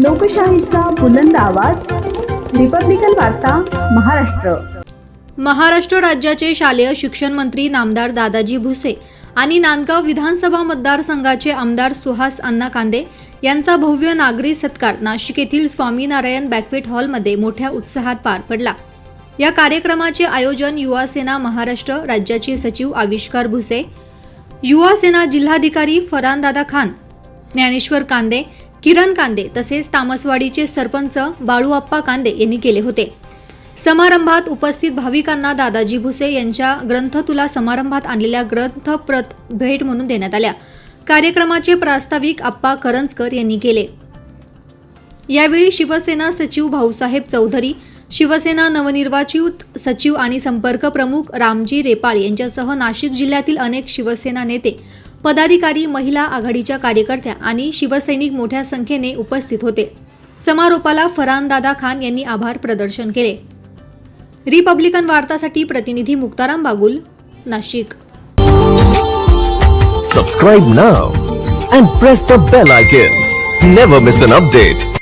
लोकशाहीचा बुलंद आवाज, रिपब्लिकन वार्ता, महाराष्ट्र. महाराष्ट्र राज्याचे शालेय शिक्षण मंत्री नामदार दादाजी भुसे आणि नांदगाव विधानसभा मतदारसंघाचे आमदार सुहास अण्णा कांदे यांचा भव्य नागरी सत्कार नाशिक येथील स्वामीनारायण बँक्वेट हॉलमध्ये मोठ्या उत्साहात पार पडला. या कार्यक्रमाचे आयोजन युवा सेना महाराष्ट्र राज्याचे सचिव आविष्कार भुसे, युवा सेना जिल्हाधिकारी फरानदादा खान, ज्ञानेश्वर कांदे, किरण कांदे तसेच तामसवाडीचे सरपंच बाळूअप्पा कांदे यांनी केले होते. समारंभात उपस्थित भाविकांना दादाजी भुसे यांच्या ग्रंथतुला समारंभात आणलेल्या ग्रंथप्रत भेट म्हणून देण्यात आल्या. कार्यक्रमाचे प्रास्ताविक आप्पा करंजकर यांनी केले. यावेळी शिवसेना सचिव भाऊसाहेब चौधरी, शिवसेना नवनिर्वाचित सचिव आणि संपर्क प्रमुख रामजी रेपाळ यांच्यासह नाशिक जिल्ह्यातील अनेक शिवसेना नेते, पदाधिकारी, महिला आघाडीच्या कार्यकर्त्या आणि शिवसैनिक मोठ्या संख्येने उपस्थित होते. समारोपाला फरानदादा खान यांनी आभार प्रदर्शन केले. रिपब्लिकन वार्तासाठी प्रतिनिधी Muktaram Bagul, Nashik. Subscribe now and press the bell icon. Never miss an update.